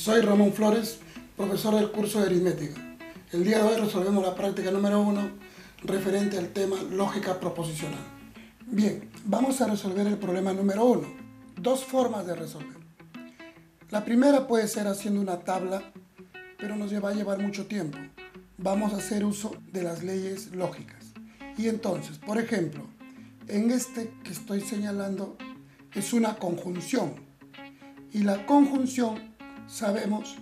Soy Ramón Flores, profesor del curso de aritmética. El día de hoy resolvemos la práctica número 1 referente al tema lógica proposicional. Bien, vamos a resolver el problema número 1. Dos formas de resolver. La primera puede ser haciendo una tabla, pero nos va a llevar mucho tiempo. Vamos a hacer uso de las leyes lógicas. Y entonces, por ejemplo, en este que estoy señalando es una conjunción. Y la conjunción sabemos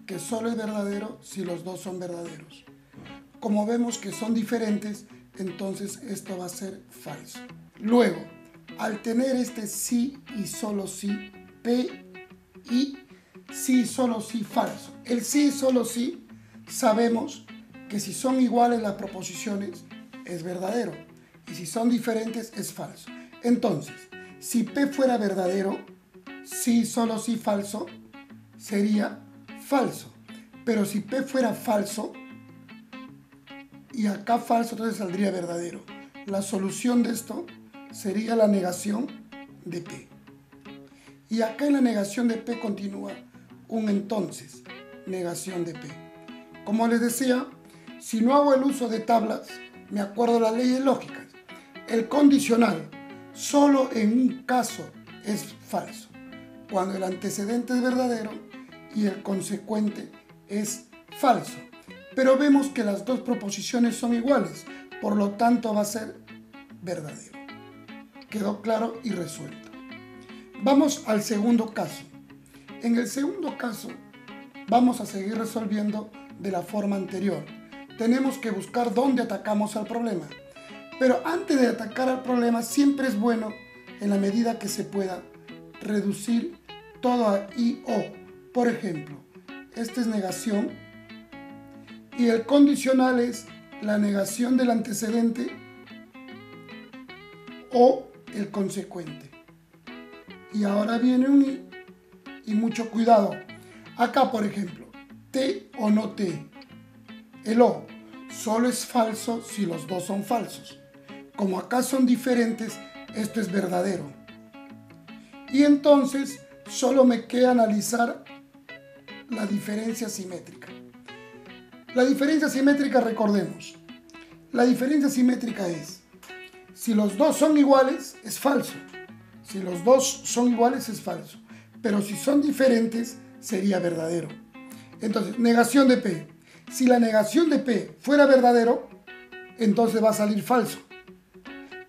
que solo es verdadero si los dos son verdaderos. Como vemos que son diferentes, entonces esto va a ser falso. Luego, al tener este sí y solo sí, P y sí y solo sí falso. El sí y solo sí sabemos que si son iguales las proposiciones es verdadero y si son diferentes es falso. Entonces, si P fuera verdadero, sí solo sí falso sería falso. Pero si P fuera falso y acá falso, entonces saldría verdadero. La solución de esto sería la negación de P. Y acá en la negación de P continúa un entonces, negación de P. Como les decía, si no hago el uso de tablas, me acuerdo de las leyes lógicas. El condicional solo en un caso es falso, cuando el antecedente es verdadero y el consecuente es falso. Pero vemos que las dos proposiciones son iguales, por lo tanto va a ser verdadero. Quedó claro y resuelto. Vamos al segundo caso. En el segundo caso vamos a seguir resolviendo de la forma anterior. Tenemos que buscar dónde atacamos al problema. Pero antes de atacar al problema siempre es bueno, en la medida que se pueda, reducir todo a I, O. Por ejemplo, esta es negación y el condicional es la negación del antecedente o el consecuente. Y ahora viene un I y mucho cuidado. Acá, por ejemplo, T o no T. El O solo es falso si los dos son falsos. Como acá son diferentes, esto es verdadero. Y entonces solo me queda analizar la diferencia simétrica. La diferencia simétrica, recordemos, la diferencia simétrica es, si los dos son iguales, es falso. Si los dos son iguales, es falso. Pero si son diferentes, sería verdadero. Entonces, negación de P. Si la negación de P fuera verdadero, entonces va a salir falso.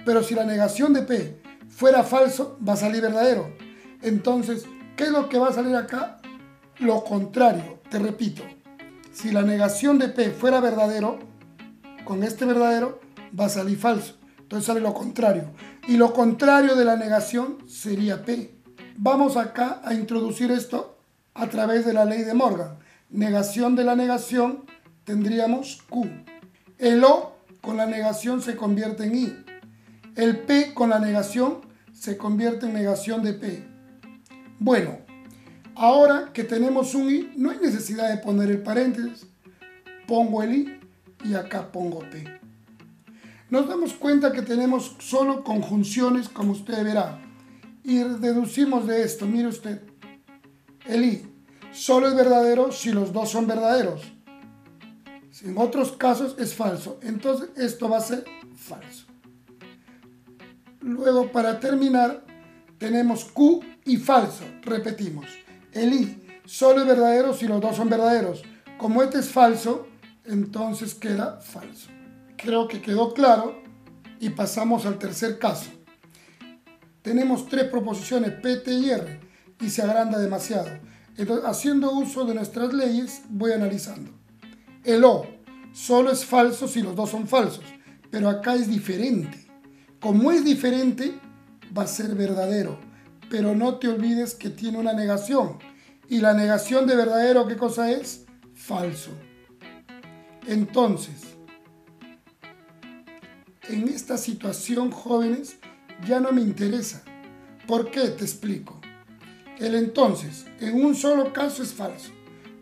Pero si la negación de P fuera falso, va a salir verdadero. Entonces, ¿qué es lo que va a salir acá? Lo contrario, te repito. Si la negación de P fuera verdadero, con este verdadero va a salir falso. Entonces sale lo contrario. Y lo contrario de la negación sería P. Vamos acá a introducir esto a través de la ley de Morgan. Negación de la negación tendríamos Q. El O con la negación se convierte en I. El P con la negación se convierte en negación de P. Bueno, ahora que tenemos un I, no hay necesidad de poner el paréntesis. Pongo el I y acá pongo P. Nos damos cuenta que tenemos solo conjunciones, como usted verá. Y deducimos de esto, mire usted, el I solo es verdadero si los dos son verdaderos. En otros casos es falso. Entonces esto va a ser falso. Luego, para terminar, tenemos Q y falso. Repetimos. El I solo es verdadero si los dos son verdaderos. Como este es falso, entonces queda falso. Creo que quedó claro y pasamos al tercer caso. Tenemos tres proposiciones P, T y R y se agranda demasiado. Entonces, haciendo uso de nuestras leyes, voy analizando. El O solo es falso si los dos son falsos, pero acá es diferente. Como es diferente, va a ser verdadero. Pero no te olvides que tiene una negación. Y la negación de verdadero, ¿qué cosa es? Falso. Entonces, en esta situación, jóvenes, ya no me interesa. ¿Por qué? Te explico. El entonces, en un solo caso es falso,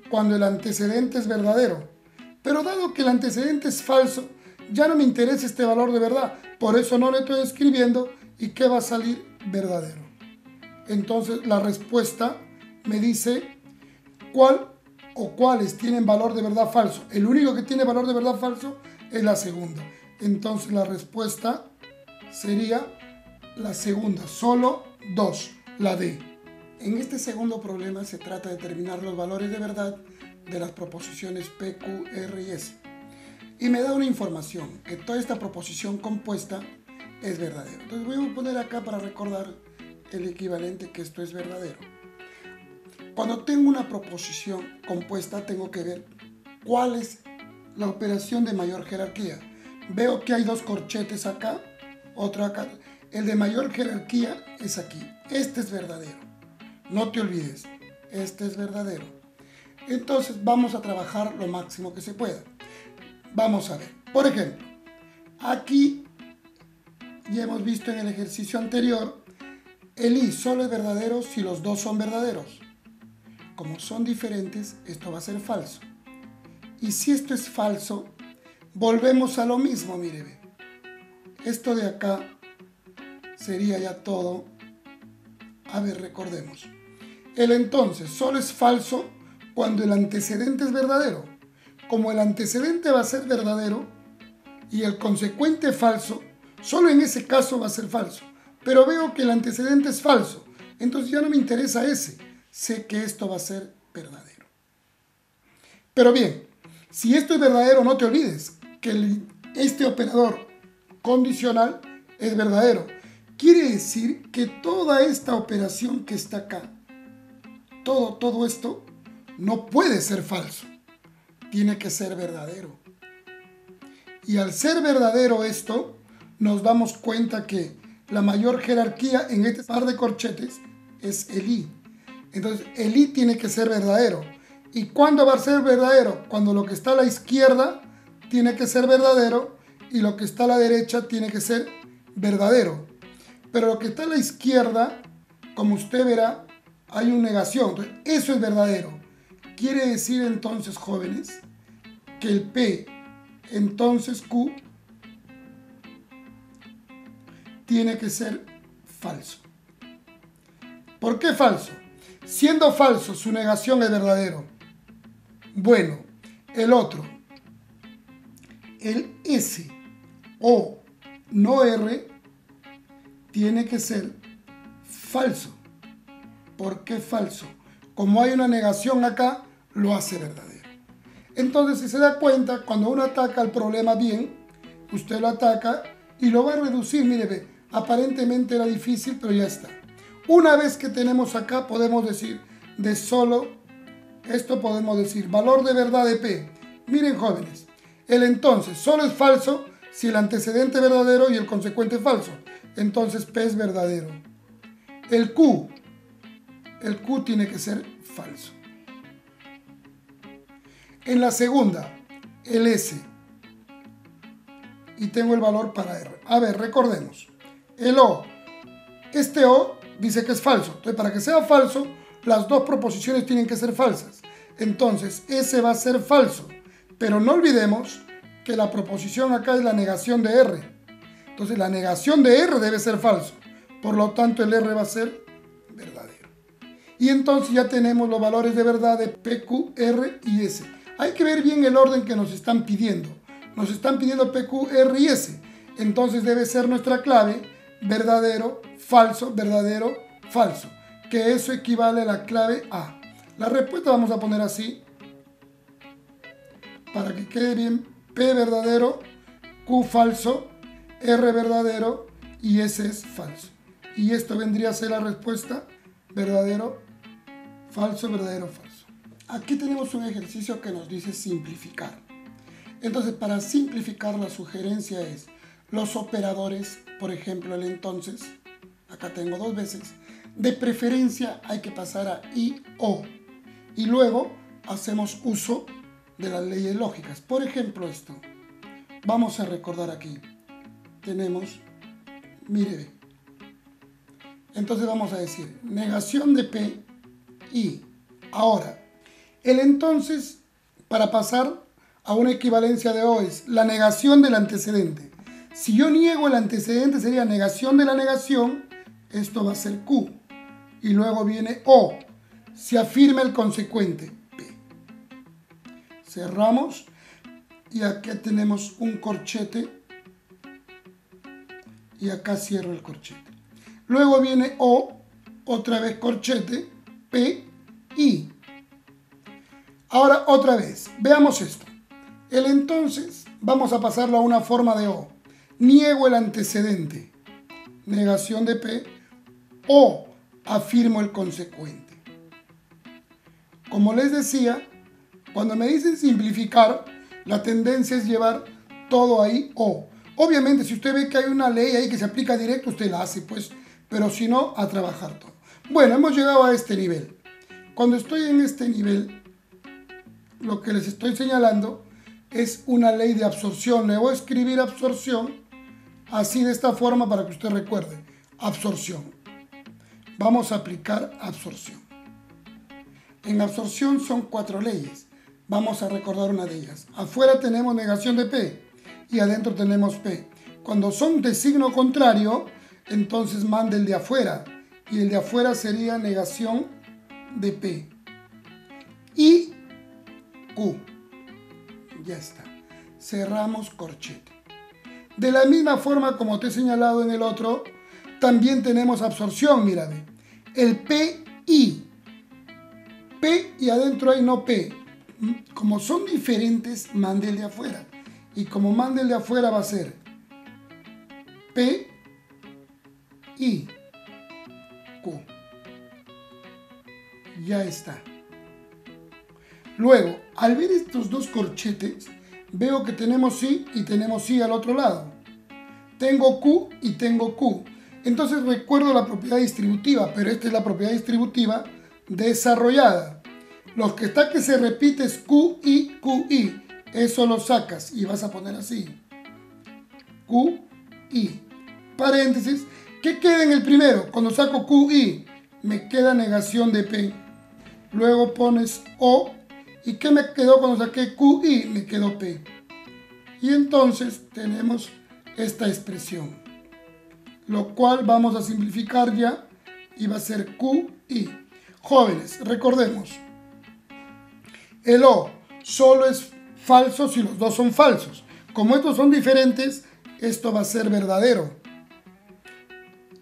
cuando el antecedente es verdadero. Pero dado que el antecedente es falso, ya no me interesa este valor de verdad. Por eso no le estoy escribiendo y ¿qué va a salir? Verdadero. Entonces la respuesta me dice ¿Cuál o cuáles tienen valor de verdad falso? El único que tiene valor de verdad falso es la segunda. Entonces la respuesta sería la segunda, solo 2, la D. En este segundo problema se trata de determinar los valores de verdad de las proposiciones P, Q, R y S. Y me da una información, que toda esta proposición compuesta es verdadero. Entonces voy a poner acá para recordar el equivalente que esto es verdadero. Cuando tengo una proposición compuesta tengo que ver cuál es la operación de mayor jerarquía. Veo que hay 2 corchetes acá, otro acá. El de mayor jerarquía es aquí. Este es verdadero. No te olvides, este es verdadero. Entonces vamos a trabajar lo máximo que se pueda. Vamos a ver. Por ejemplo, aquí ya hemos visto en el ejercicio anterior, el I solo es verdadero si los dos son verdaderos. Como son diferentes, esto va a ser falso. Y si esto es falso, volvemos a lo mismo, mire, ve. Esto de acá sería ya todo. A ver, recordemos. El entonces solo es falso cuando el antecedente es verdadero. Como el antecedente va a ser verdadero y el consecuente falso, solo en ese caso va a ser falso. Pero veo que el antecedente es falso, entonces ya no me interesa ese. Sé que esto va a ser verdadero. Pero bien, si esto es verdadero, no te olvides que este operador condicional es verdadero. Quiere decir que toda esta operación que está acá, todo esto, no puede ser falso. Tiene que ser verdadero. Y al ser verdadero esto, nos damos cuenta que la mayor jerarquía en este par de corchetes es el I. Entonces, el I tiene que ser verdadero. ¿Y cuándo va a ser verdadero? Cuando lo que está a la izquierda tiene que ser verdadero y lo que está a la derecha tiene que ser verdadero. Pero lo que está a la izquierda, como usted verá, hay una negación. Entonces, eso es verdadero. Quiere decir entonces, jóvenes, que el P, entonces Q, tiene que ser falso. ¿Por qué falso? Siendo falso, su negación es verdadero. Bueno, el otro, el S o no R, tiene que ser falso. ¿Por qué falso? Como hay una negación acá, lo hace verdadero. Entonces, si se da cuenta, cuando uno ataca el problema bien, usted lo ataca y lo va a reducir. Mire, ve, aparentemente era difícil, pero ya está. Una vez que tenemos acá, podemos decir de solo, esto podemos decir valor de verdad de P. Miren, jóvenes, el entonces solo es falso si el antecedente es verdadero y el consecuente es falso. Entonces P es verdadero. El Q tiene que ser falso. En la segunda, el S. Y tengo el valor para R. A ver, recordemos. El O. Este O dice que es falso. Entonces, para que sea falso, las dos proposiciones tienen que ser falsas. Entonces, S va a ser falso. Pero no olvidemos que la proposición acá es la negación de R. Entonces, la negación de R debe ser falso. Por lo tanto, el R va a ser verdadero. Y entonces ya tenemos los valores de verdad de P, Q, R y S. Hay que ver bien el orden que nos están pidiendo. Nos están pidiendo P, Q, R y S. Entonces debe ser nuestra clave verdadero, falso, verdadero, falso. Que eso equivale a la clave A. La respuesta vamos a poner así. Para que quede bien. P verdadero, Q falso, R verdadero y S es falso. Y esto vendría a ser la respuesta verdadero, falso, verdadero, falso. Aquí tenemos un ejercicio que nos dice simplificar. Entonces, para simplificar, la sugerencia es los operadores, por ejemplo, el entonces, acá tengo 2 veces, de preferencia hay que pasar a I, O. Y luego hacemos uso de las leyes lógicas. Por ejemplo, esto. Vamos a recordar aquí. Tenemos, mire, entonces vamos a decir negación de P, I. Ahora, el entonces, para pasar a una equivalencia de O, es la negación del antecedente. Si yo niego el antecedente, sería negación de la negación. Esto va a ser Q. Y luego viene O. Se afirma el consecuente. Cerramos y aquí tenemos un corchete y acá cierro el corchete. Luego viene O, otra vez corchete, P, I. Ahora otra vez, veamos esto. El entonces vamos a pasarlo a una forma de O. Niego el antecedente, negación de P, o afirmo el consecuente. Como les decía, cuando me dicen simplificar, la tendencia es llevar todo ahí O. Obviamente, si usted ve que hay una ley ahí que se aplica directo, usted la hace, pues, pero si no, a trabajar todo. Bueno, hemos llegado a este nivel. Cuando estoy en este nivel, lo que les estoy señalando es una ley de absorción. Le voy a escribir absorción así de esta forma para que usted recuerde. Absorción. Vamos a aplicar absorción. En absorción son 4 leyes. Vamos a recordar una de ellas. Afuera tenemos negación de P y adentro tenemos P. Cuando son de signo contrario, entonces manda el de afuera. Y el de afuera sería negación de P. Y Q. Ya está. Cerramos corchete. De la misma forma como te he señalado en el otro, también tenemos absorción, mírame. El PI. P y adentro hay no P. Como son diferentes, mande el de afuera. Y como mande el de afuera va a ser P, I, Q. Ya está. Luego, al ver estos dos corchetes, veo que tenemos I y tenemos I al otro lado. Tengo Q y tengo Q. Entonces recuerdo la propiedad distributiva, pero esta es la propiedad distributiva desarrollada. Los que está que se repite es QI, QI. Eso lo sacas y vas a poner así. QI. Paréntesis. ¿Qué queda en el primero? Cuando saco QI, me queda negación de P. Luego pones O. ¿Y qué me quedó cuando saqué QI? Me quedó P. Y entonces tenemos esta expresión. Lo cual vamos a simplificar ya y va a ser QI. Jóvenes, recordemos. El O solo es falso si los dos son falsos. Como estos son diferentes, esto va a ser verdadero.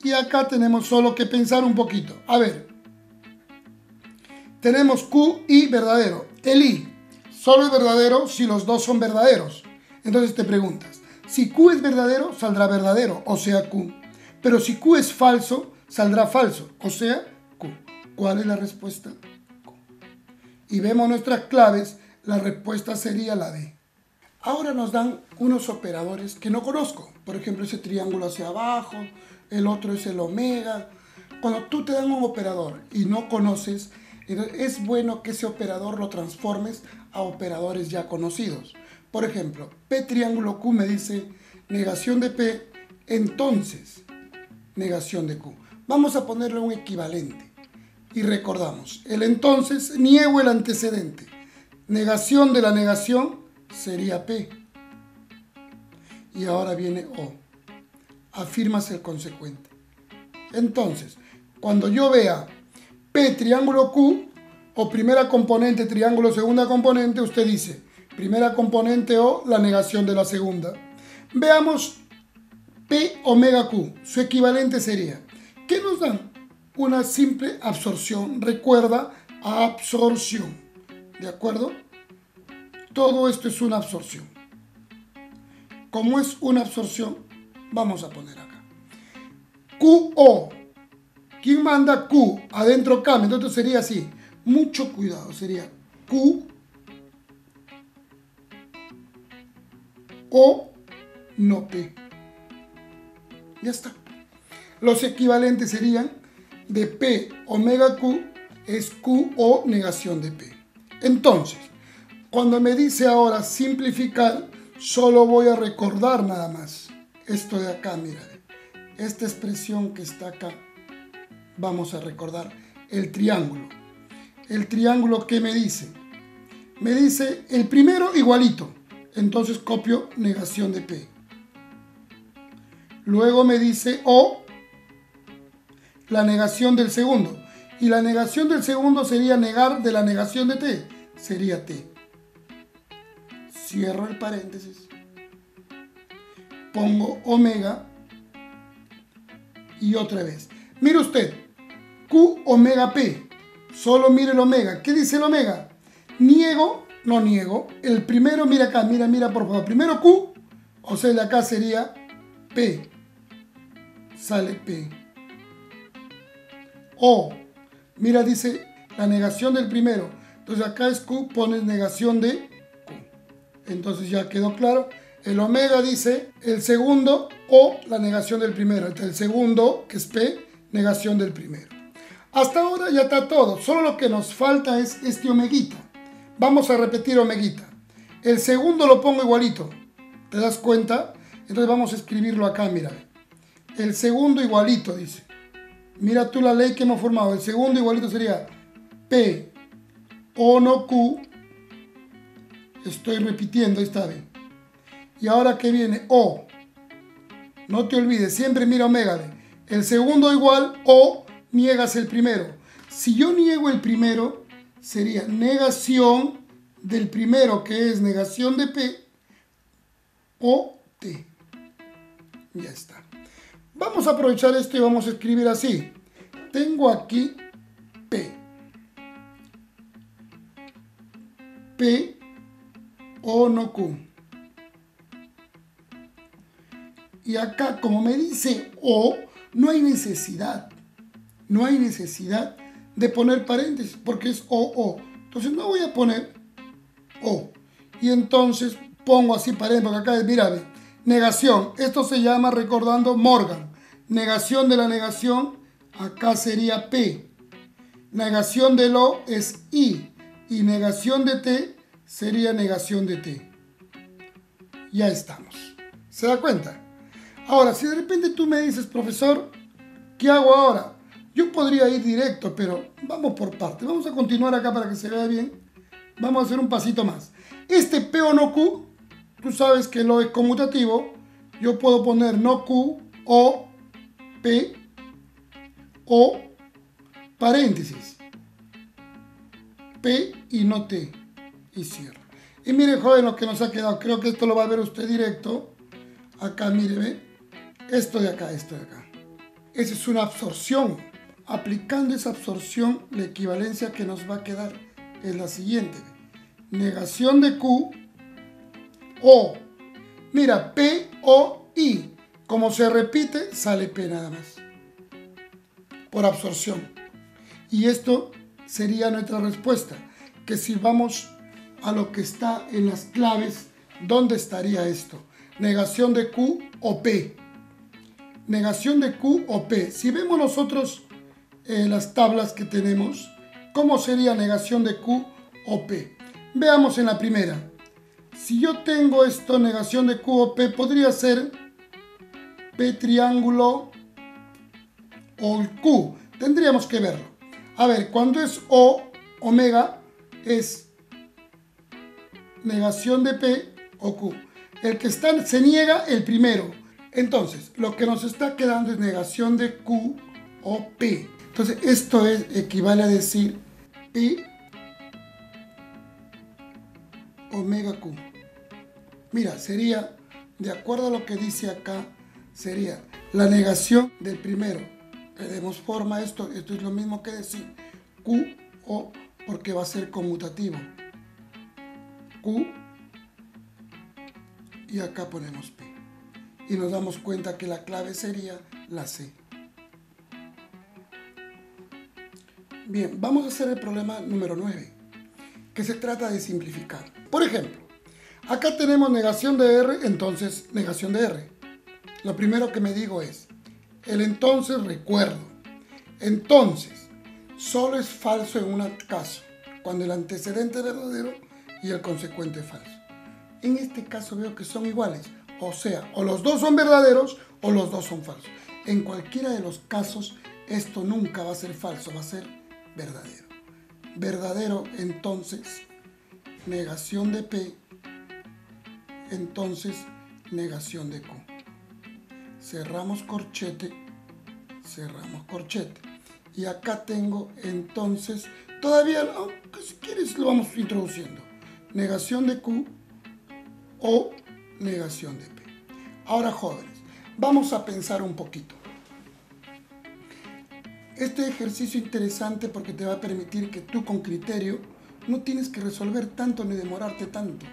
Y acá tenemos solo que pensar un poquito. A ver. Tenemos Q y verdadero. El I solo es verdadero si los dos son verdaderos. Entonces te preguntas, si Q es verdadero, saldrá verdadero, o sea Q. Pero si Q es falso, saldrá falso, o sea Q. ¿Cuál es la respuesta? Q. Y vemos nuestras claves, la respuesta sería la D. Ahora nos dan unos operadores que no conozco. Por ejemplo, ese triángulo hacia abajo, el otro es el omega. Cuando tú te dan un operador y no conoces, es bueno que ese operador lo transformes a operadores ya conocidos. Por ejemplo, P triángulo Q me dice negación de P, entonces negación de Q. Vamos a ponerle un equivalente. Y recordamos, el entonces niego el antecedente. Negación de la negación sería P. Y ahora viene O. Afirmas el consecuente. Entonces, cuando yo vea P triángulo Q o primera componente triángulo segunda componente, usted dice primera componente O, la negación de la segunda. Veamos P omega Q. Su equivalente sería, ¿qué nos dan? Una simple absorción. Recuerda, absorción. ¿De acuerdo? Todo esto es una absorción. Como es una absorción, vamos a poner acá. QO. ¿Quién manda Q? Adentro cambia. Entonces sería así. Mucho cuidado. Sería Q. O no P. Ya está. Los equivalentes serían de P omega Q es Q o negación de P. Entonces, cuando me dice ahora simplificar, solo voy a recordar nada más. Esto de acá, mira. Esta expresión que está acá. Vamos a recordar el triángulo. El triángulo, ¿qué me dice? Me dice el primero igualito. Entonces copio negación de P. Luego me dice O, la negación del segundo. Y la negación del segundo sería negar de la negación de T. Sería T. cierro el paréntesis, pongo omega y otra vez. Mire usted, Q omega P, solo mire el omega. ¿Qué dice el omega? Niego, no niego. El primero, mira acá, mira por favor. Primero Q, o sea, de acá sería P. Sale P. O, mira, dice la negación del primero. Entonces acá es Q, pones negación de Q. Entonces ya quedó claro. El omega dice el segundo o la negación del primero. El segundo, que es P, negación del primero. Hasta ahora ya está todo. Solo lo que nos falta es este omeguita. Vamos a repetir omeguita. El segundo lo pongo igualito. ¿Te das cuenta? Entonces vamos a escribirlo acá, mira. El segundo igualito, dice. Mira tú la ley que hemos formado. El segundo igualito sería P o no Q. Estoy repitiendo, ahí está bien. Y ahora que viene O. No te olvides, siempre mira omega. El segundo igual o niegas el primero. Si yo niego el primero, sería negación del primero, que es negación de P o T. Ya está. Vamos a aprovechar esto y vamos a escribir así. Tengo aquí P. P o no Q. Y acá, como me dice O, no hay necesidad. No hay necesidad de poner paréntesis porque es O. Entonces no voy a poner O. Y entonces pongo así paréntesis, porque acá es, mira, negación. Esto se llama, recordando, Morgan. Negación de la negación, acá sería P. Negación del O es I. Y negación de T sería negación de T. Ya estamos. ¿Se da cuenta? Ahora, si de repente tú me dices, profesor, ¿qué hago ahora? Yo podría ir directo, pero vamos por partes. Vamos a continuar acá para que se vea bien. Vamos a hacer un pasito más. Este P o no Q, tú sabes que lo es conmutativo. Yo puedo poner no Q o P o paréntesis. P y no T. Y cierro. Y mire, joven, lo que nos ha quedado. Creo que esto lo va a ver usted directo. Acá, mire, ve. Esto de acá, esto de acá. Esa es una absorción. Aplicando esa absorción, la equivalencia que nos va a quedar es la siguiente. Negación de Q o. Mira, P o I. Como se repite, sale P nada más. Por absorción. Y esto sería nuestra respuesta. Que si vamos a lo que está en las claves, ¿dónde estaría esto? Negación de Q o P. Negación de Q o P. Si vemos nosotros las tablas que tenemos, ¿cómo sería negación de Q o P? Veamos en la primera. Si yo tengo esto, negación de Q o P, podría ser P triángulo o el Q. Tendríamos que verlo. A ver, cuando es O, omega, es negación de P o Q. El que está, se niega el primero. Entonces, lo que nos está quedando es negación de Q o P. Entonces, esto equivale a decir P omega Q. Mira, sería, de acuerdo a lo que dice acá, sería la negación del primero. Le demos forma a esto. Esto es lo mismo que decir Q o, porque va a ser conmutativo. Q y acá ponemos P. Y nos damos cuenta que la clave sería la C. Bien, vamos a hacer el problema número 9, que se trata de simplificar. Por ejemplo, acá tenemos negación de R, entonces negación de R. Lo primero que me digo es, el entonces recuerdo. Entonces, solo es falso en un caso, cuando el antecedente es verdadero y el consecuente es falso. En este caso veo que son iguales. O sea, o los dos son verdaderos o los dos son falsos. En cualquiera de los casos, esto nunca va a ser falso, va a ser verdadero. Verdadero, entonces, negación de P, entonces, negación de Q. Cerramos corchete, cerramos corchete. Y acá tengo, entonces, todavía, aunque si quieres lo vamos introduciendo. Negación de Q o negación de P. Ahora, jóvenes, vamos a pensar un poquito. Este ejercicio es interesante porque te va a permitir que tú con criterio no tienes que resolver tanto ni demorarte tanto.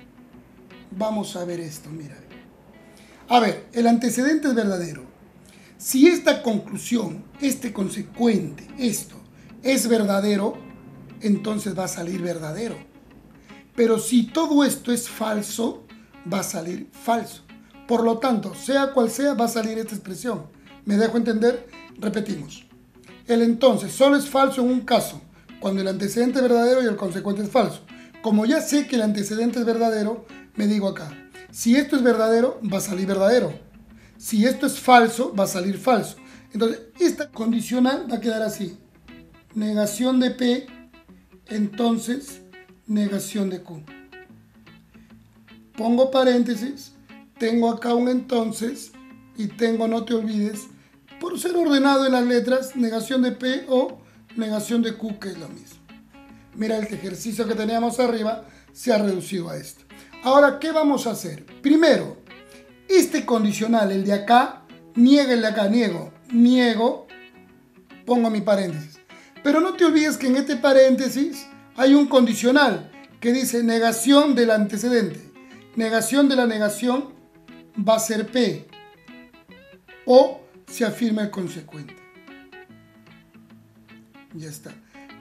Vamos a ver esto, mira. A ver, el antecedente es verdadero. Si esta conclusión, este consecuente, esto, es verdadero, entonces va a salir verdadero. Pero si todo esto es falso, va a salir falso. Por lo tanto, sea cual sea, va a salir esta expresión. ¿Me dejo entender? Repetimos. El entonces solo es falso en un caso, cuando el antecedente es verdadero y el consecuente es falso. Como ya sé que el antecedente es verdadero, me digo acá, si esto es verdadero, va a salir verdadero. Si esto es falso, va a salir falso. Entonces, esta condicional va a quedar así. Negación de P, entonces, negación de Q. Pongo paréntesis, tengo acá un entonces y tengo, no te olvides, por ser ordenado en las letras, negación de P o negación de Q, que es lo mismo. Mira, el ejercicio que teníamos arriba se ha reducido a esto. Ahora, ¿qué vamos a hacer? Primero, este condicional, el de acá, niega el de acá, niego, pongo mi paréntesis. Pero no te olvides que en este paréntesis hay un condicional que dice negación del antecedente. Negación de la negación va a ser P o se afirma el consecuente. Ya está.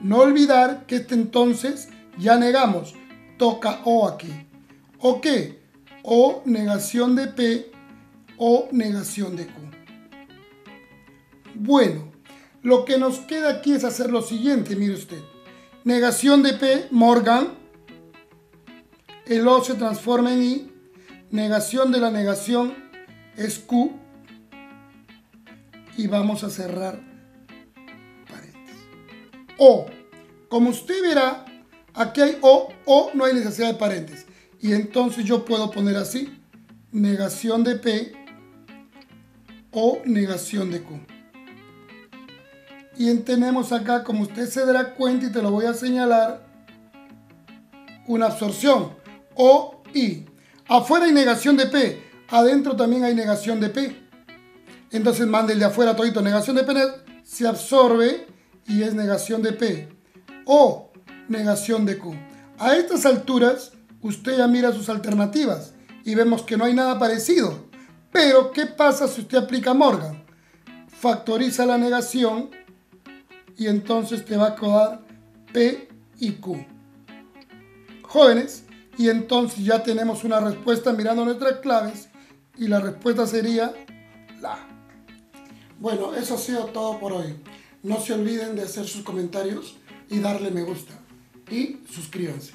No olvidar que este entonces ya negamos. Toca O aquí. ¿O qué? O negación de P o negación de Q. Bueno, lo que nos queda aquí es hacer lo siguiente, mire usted. Negación de P, Morgan. El O se transforma en I. Negación de la negación es Q. Y vamos a cerrar paréntesis. O. Como usted verá, aquí hay O no hay necesidad de paréntesis. Y entonces yo puedo poner así, negación de P o negación de Q. Y tenemos acá, como usted se dará cuenta y te lo voy a señalar, una absorción, O, I. Afuera hay negación de P, adentro también hay negación de P. Entonces mande el de afuera todito, negación de P se absorbe y es negación de P o negación de Q. A estas alturas usted ya mira sus alternativas y vemos que no hay nada parecido. Pero ¿qué pasa si usted aplica Morgan? Factoriza la negación y entonces te va a quedar P y Q. Jóvenes, y entonces ya tenemos una respuesta mirando nuestras claves y la respuesta sería la. Bueno, eso ha sido todo por hoy. No se olviden de hacer sus comentarios y darle me gusta. Y suscríbanse.